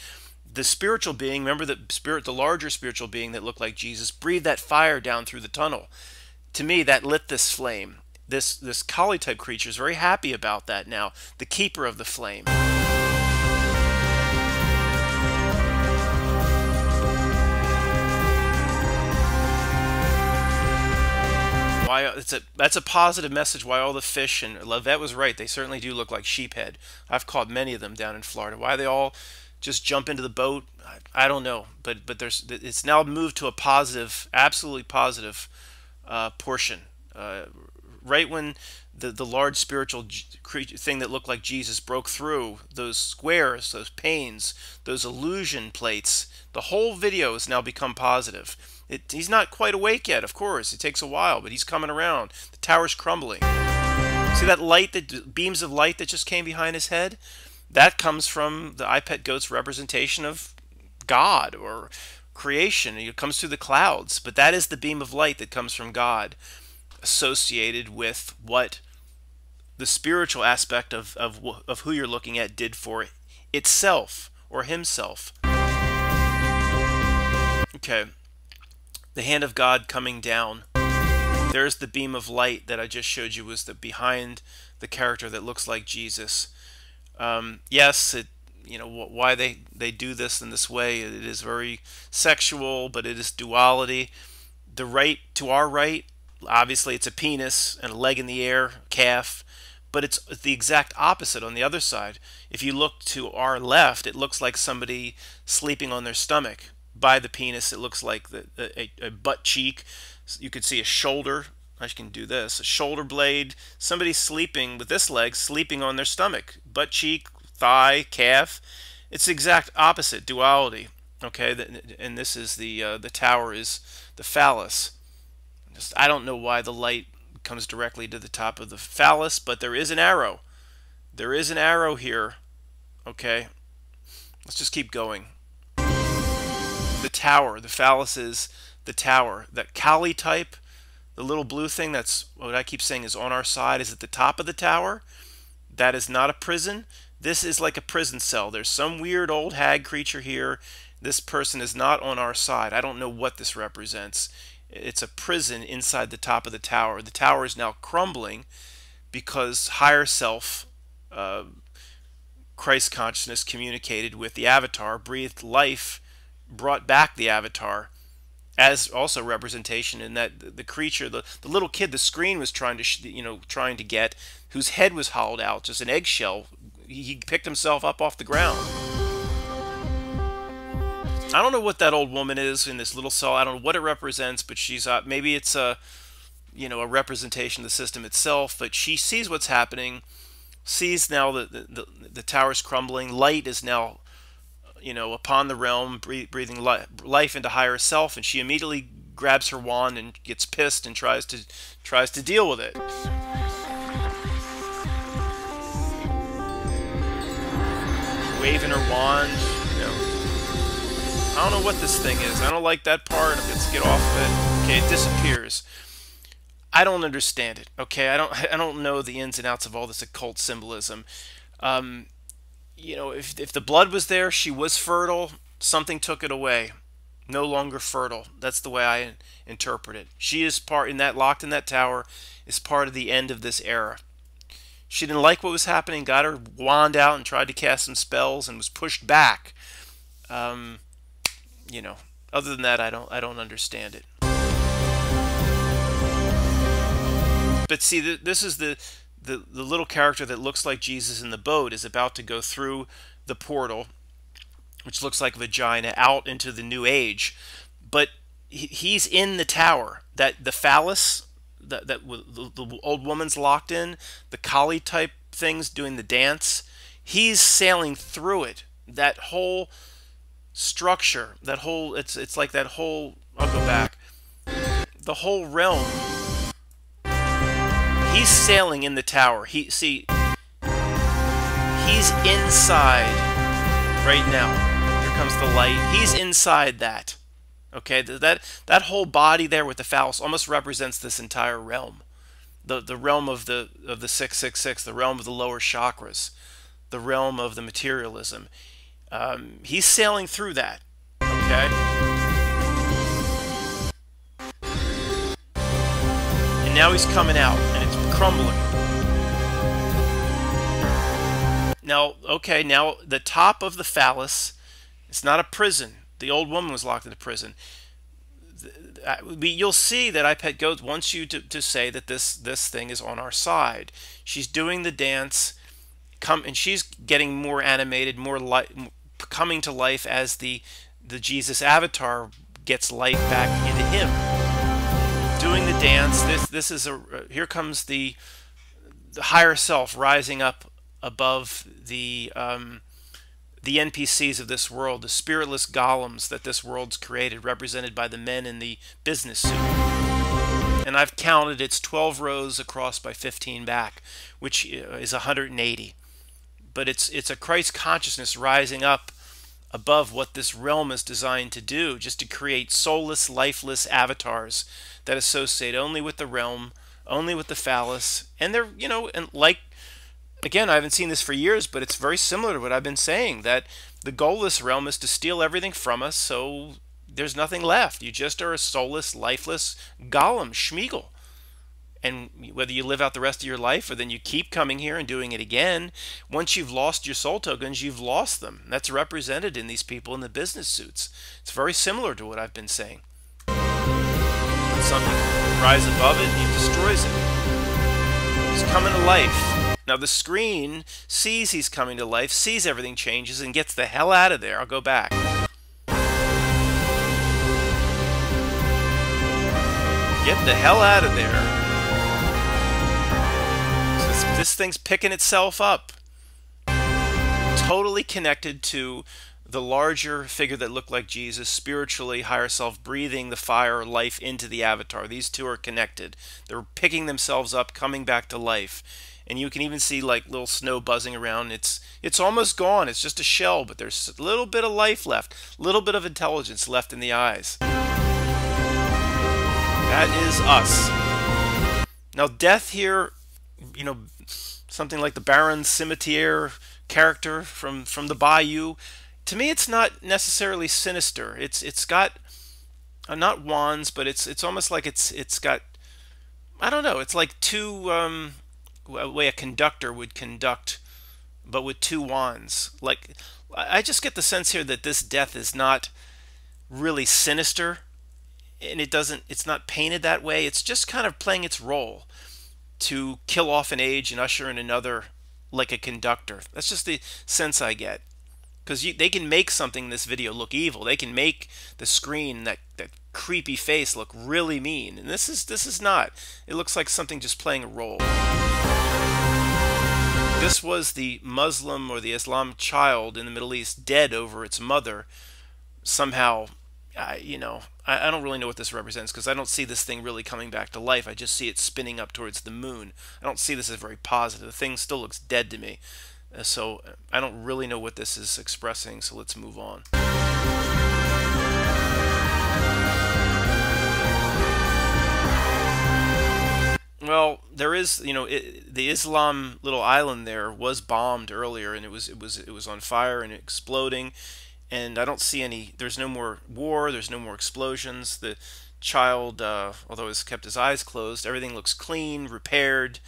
The spiritual being, remember the larger spiritual being that looked like Jesus, breathed that fire down through the tunnel. To me, that lit this flame. This Kali type creature is very happy about that now. The keeper of the flame. That's a positive message. Why all the fish, and Lavette was right. They certainly do look like sheephead. I've caught many of them down in Florida. Why they all just jump into the boat? I don't know. But it's now moved to a positive, absolutely positive portion. Right when the large spiritual thing that looked like Jesus broke through those squares, those panes, those illusion plates, the whole video has now become positive. He's not quite awake yet, of course. It takes a while, but he's coming around. The tower's crumbling. See that light, beams of light that just came behind his head? That comes from the iPet goat's representation of God or creation. It comes through the clouds, but that is the beam of light that comes from God, associated with what the spiritual aspect of who you're looking at did for itself or himself. Okay. The hand of God coming down. There's the beam of light that I just showed you was behind the character that looks like Jesus. Yes, why they do this in this way. It is very sexual, but it is duality. To our right, obviously it's a penis and a leg in the air, calf, but it's the exact opposite on the other side. If you look to our left, it looks like somebody sleeping on their stomach. By the penis, it looks like a butt cheek. You could see a shoulder. I can do this. A shoulder blade. Somebody sleeping with this leg, sleeping on their stomach. Butt cheek, thigh, calf. It's the exact opposite, duality. Okay, and this is the tower is the phallus. I don't know why the light comes directly to the top of the phallus, but there is an arrow. There is an arrow here. Okay, let's just keep going. The tower, the phallus is the tower. That Kali type, the little blue thing that's what I keep saying is on our side, is at the top of the tower. That is not a prison. This is like a prison cell. There's some weird old hag creature here. This person is not on our side. I don't know what this represents. It's a prison inside the top of the tower. The tower is now crumbling because higher self Christ consciousness communicated with the avatar, breathed life, brought back the avatar as also representation, in that the creature, the little kid, the screen was trying to trying to get, whose head was hollowed out, just an eggshell. He picked himself up off the ground. I don't know what that old woman is in this little cell. I don't know what it represents, but she's maybe it's a a representation of the system itself. But she sees what's happening, sees now that the tower's crumbling. Light is now upon the realm, breathing life into higher self, and she immediately grabs her wand and gets pissed and tries to deal with it. Waving her wand, I don't know what this thing is. I don't like that part. Let's get off of it. Okay, it disappears. I don't understand it. Okay, I don't know the ins and outs of all this occult symbolism. If the blood was there, she was fertile. Something took it away. No longer fertile. That's the way I interpret it. She is locked in that tower, is part of the end of this era. She didn't like what was happening, got her wand out and tried to cast some spells and was pushed back. Other than that, I don't understand it. But see, this is the little character that looks like Jesus in the boat is about to go through the portal, which looks like a vagina, out into the new age. But he's in the tower. That the phallus that the old woman's locked in, the Kali type things doing the dance, he's sailing through it. That whole structure, that whole it's like that whole, I'll go back, the whole realm. He's sailing in the tower. He's inside right now. Here comes the light. He's inside that. Okay, that whole body there with the phallus almost represents this entire realm. The realm of the 666, the realm of the lower chakras, the realm of the materialism. He's sailing through that. Okay? And now he's coming out, and it's crumbling. Now, okay, now the top of the phallus, it's not a prison. The old woman was locked in a prison. You'll see that iPet Goat wants you to say that this thing is on our side. She's doing the dance, and she's getting more animated, coming to life as the Jesus avatar gets life back into him. Doing the dance. This is here comes the higher self rising up above the NPCs of this world, the spiritless golems that this world's created, represented by the men in the business suit. And I've counted, it's 12 rows across by 15 back, which is 180. But it's a Christ consciousness rising up above what this realm is designed to do, just to create soulless, lifeless avatars that associate only with the realm, only with the phallus. And they're, and like, again, I haven't seen this for years, but it's very similar to what I've been saying, that the goal of this realm is to steal everything from us, so there's nothing left. You just are a soulless, lifeless golem, Schmeagol. And whether you live out the rest of your life or then you keep coming here and doing it again, once you've lost your soul tokens, you've lost them. That's represented in these people in the business suits. It's very similar to what I've been saying. When something rises above it, he destroys it. He's coming to life. Now the screen sees he's coming to life, sees everything changes, and gets the hell out of there. I'll go back. Get the hell out of there. This thing's picking itself up. Totally connected to the larger figure that looked like Jesus, spiritually, higher self, breathing the fire, life into the avatar. These two are connected. They're picking themselves up, coming back to life. And you can even see like little snow buzzing around. It's almost gone. It's just a shell, but there's a little bit of life left, a little bit of intelligence left in the eyes. That is us. Now death here, something like the Baron Cimetière character from the Bayou, to me it's not necessarily sinister. It's got not wands, but it's almost like it's got, I don't know, it's like two a way a conductor would conduct but with two wands. Like, I just get the sense here that this death is not really sinister, and it's not painted that way. It's just kind of playing its role to kill off an age and usher in another, like a conductor. That's just the sense I get. Because they can make something in this video look evil. They can make the screen, that creepy face, look really mean. And this is not. It looks like something just playing a role. This was the Muslim or the Islam child in the Middle East dead over its mother. Somehow, I don't really know what this represents, because I don't see this thing really coming back to life. I just see it spinning up towards the moon. I don't see this as very positive. The thing still looks dead to me. So I don't really know what this is expressing, so let's move on. Well, there is, the Islam little island there was bombed earlier, and it was on fire and exploding, and I don't see any. There's no more war. There's no more explosions. The child, although he's kept his eyes closed, everything looks clean, repaired.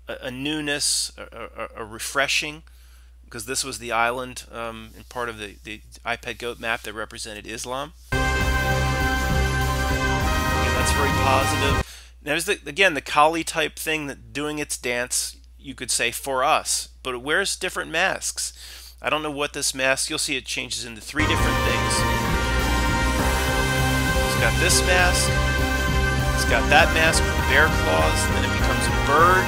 A newness, a refreshing, because this was the island in part of the iPad Goat map that represented Islam. Again, that's very positive. There's again the Kali type thing that doing its dance, you could say, for us, but it wears different masks. I don't know what this mask. You'll see it changes into 3 different things. It's got this mask. It's got that mask with bear claws, and then it becomes a bird.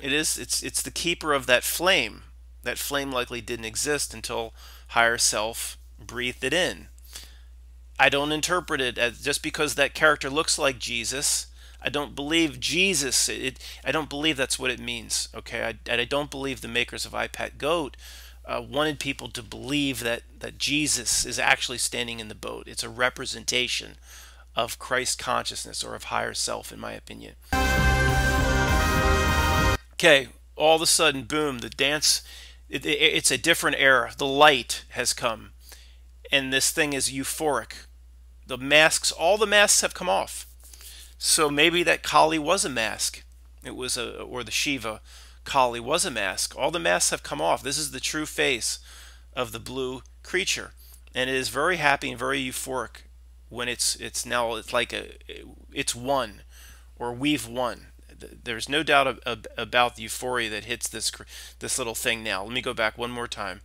It's the keeper of that flame. That flame likely didn't exist until higher self breathed it in. I don't interpret it as just because that character looks like Jesus. I don't believe Jesus. I don't believe that's what it means. Okay, I don't believe the makers of iPad Goat wanted people to believe that Jesus is actually standing in the boat. It's a representation of Christ consciousness, or of higher self, in my opinion. Okay, all of a sudden, boom, the dance, it's a different era. The light has come, and this thing is euphoric. The masks, all the masks have come off. So maybe that Kali was a mask. It was or the Shiva Kali was a mask. All the masks have come off. This is the true face of the blue creature, and it is very happy and very euphoric when it's like it's won, or we've won. There's no doubt about the euphoria that hits this little thing now. Let me go back one more time.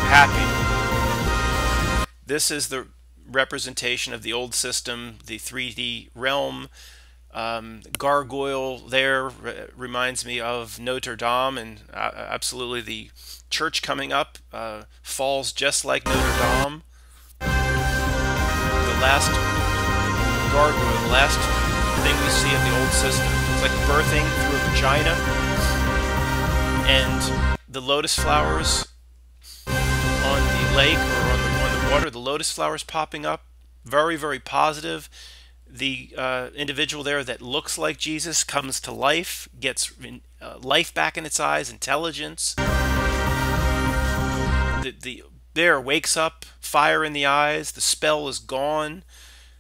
Happy. This is the representation of the old system, the 3D realm. Gargoyle there reminds me of Notre Dame, and absolutely the church coming up falls just like Notre Dame. The last gargoyle, the last thing we see of the old system. It's like birthing through a vagina. And the lotus flowers on the lake, or on the water, the lotus flowers popping up. Very, very positive. The individual there that looks like Jesus comes to life, gets life back in its eyes, intelligence. The bear wakes up, fire in the eyes, the spell is gone.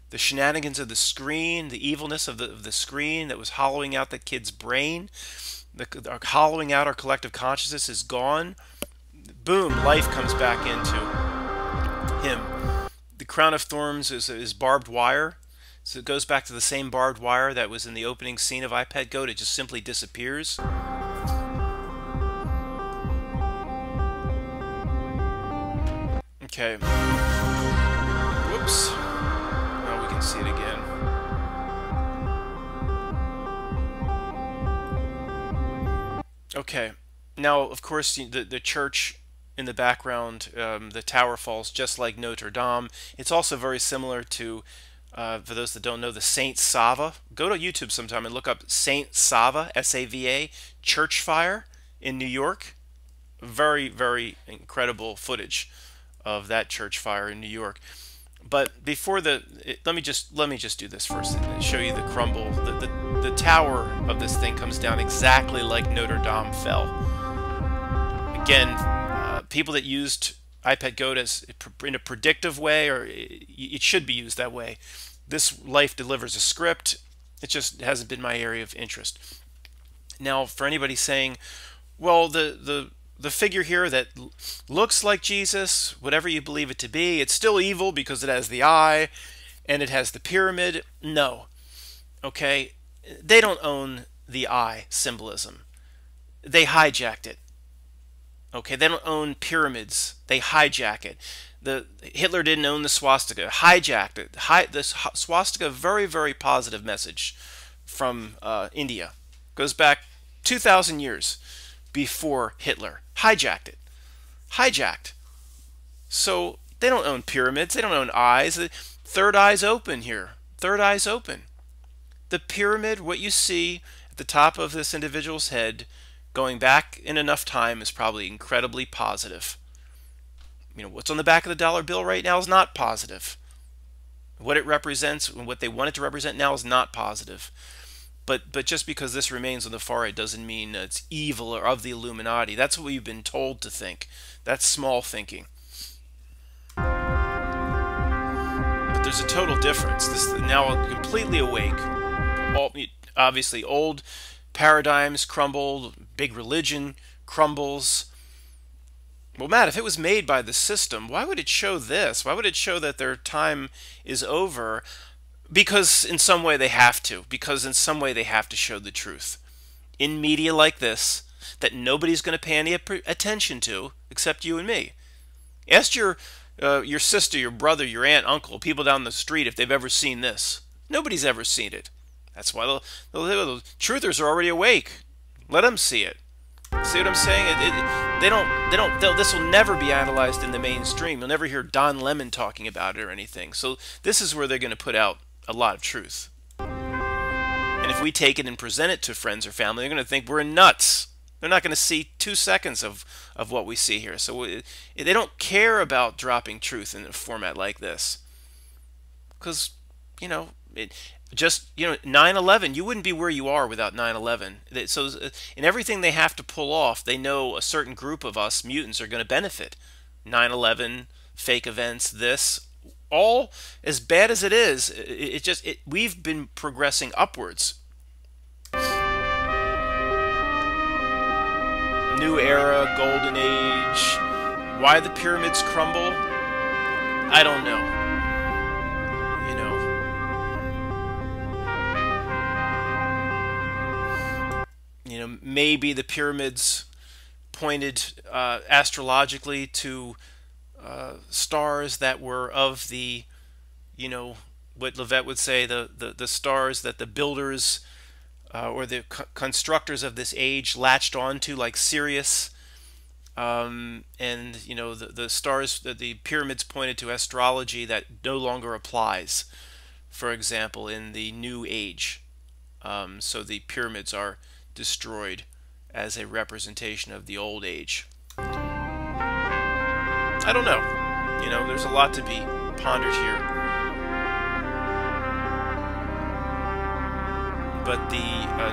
The shenanigans of the screen, the evilness of the screen that was hollowing out the kid's brain, hollowing out our collective consciousness is gone. Boom, life comes back into him. The crown of thorns is barbed wire. So it goes back to the same barbed wire that was in the opening scene of iPad Goat. It just simply disappears. Okay. Whoops. Now we can see it again. Okay. Now, of course, the church in the background, the tower falls just like Notre Dame. It's also very similar to, for those that don't know, the Saint Sava. Go to YouTube sometime and look up Saint Sava, S-A-V-A, church fire in New York. Very, very incredible footage of that church fire in New York. But before let me just do this first and show you the crumble. The tower of this thing comes down exactly like Notre Dame fell. Again, people that used iPad Goat in a predictive way, or it should be used that way, This life delivers a script. It just hasn't been my area of interest. Now, for anybody saying, well, the figure here that looks like Jesus, whatever you believe it to be, it's still evil because it has the eye and it has the pyramid. No. Okay? They don't own the eye symbolism. They hijacked it. Okay? They don't own pyramids. They hijack it. Hitler didn't own the swastika. Hijacked it. The swastika, very, very positive message from India. Goes back 2,000 years before Hitler. Hijacked it. Hijacked. So they don't own pyramids. They don't own eyes. Third eye's open here. Third eye's open. The pyramid, what you see at the top of this individual's head, going back in enough time, is probably incredibly positive. You know, what's on the back of the dollar bill right now is not positive. What it represents and what they want it to represent now is not positive. But just because this remains on the forehead doesn't mean it's evil or of the Illuminati. That's what we've been told to think. That's small thinking. But there's a total difference. This is now completely awake. Obviously, old paradigms crumble. Big religion crumbles. Well, Matt, if it was made by the system, why would it show this? Why would it show that their time is over? Because in some way they have to. Because in some way they have to show the truth. In media like this, that nobody's going to pay any attention to, except you and me. Ask your sister, your brother, your aunt, uncle, people down the street if they've ever seen this. Nobody's ever seen it. That's why the truthers are already awake. Let them see it. See what I'm saying? This will never be analyzed in the mainstream. You'll never hear Don Lemon talking about it or anything. So this is where they're going to put out a lot of truth. And if we take it and present it to friends or family, they're going to think we're nuts. They're not going to see 2 seconds of what we see here. So they don't care about dropping truth in a format like this. Because, you know, 9/11, you wouldn't be where you are without 9/11. So in everything they have to pull off, they know a certain group of us mutants are going to benefit. 9/11, fake events, this, all as bad as it is, we've been progressing upwards. New era, golden age. Why the pyramids crumble? I don't know. You know, maybe the pyramids pointed astrologically to stars that were of the, you know, what Lavette would say, the stars that the builders or the constructors of this age latched onto, like Sirius, and you know, the stars that the pyramids pointed to astrology that no longer applies, for example, in the New Age. So the pyramids are destroyed as a representation of the old age. I don't know. You know, there's a lot to be pondered here. But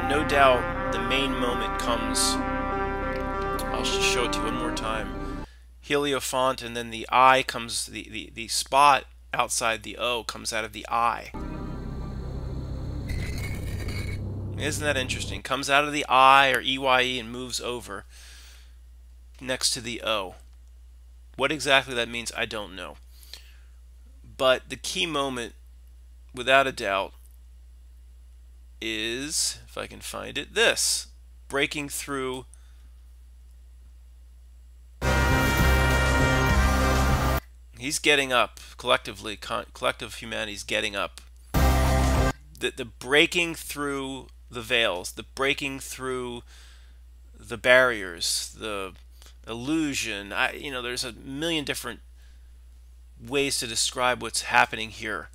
no doubt the main moment comes. I'll just show it to you one more time. Hierophant, and then the eye comes, the spot outside the O comes out of the eye. Isn't that interesting? Comes out of the I, or EYE, and moves over next to the O. What exactly that means, I don't know. But the key moment, without a doubt, is, if I can find it, this. Breaking through. He's getting up. Collectively, collective humanity's getting up. The breaking through the veils, the breaking through the barriers, the illusion. You know, there's a million different ways to describe what's happening here.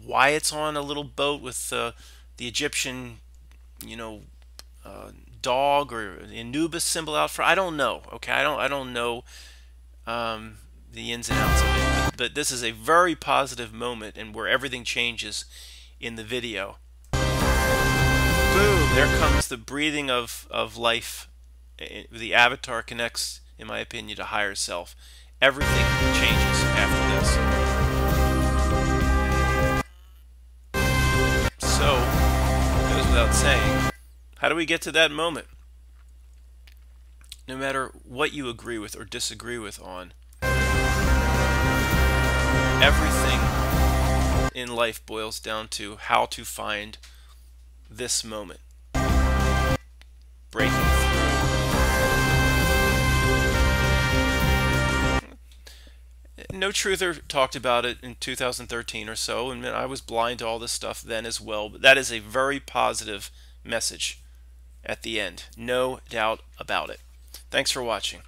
Why it's on a little boat with the Egyptian, you know, dog or Anubis symbol out front, I don't know. Okay, I don't know the ins and outs of it. But this is a very positive moment, and where everything changes in the video. Boom! There comes the breathing of life. The avatar connects, in my opinion, to higher self. Everything changes after this. How do we get to that moment? No matter what you agree with or disagree with on, everything in life boils down to how to find this moment. Breaking through. No Truther talked about it in 2013 or so, and I was blind to all this stuff then as well, but that is a very positive message at the end. No doubt about it. Thanks for watching.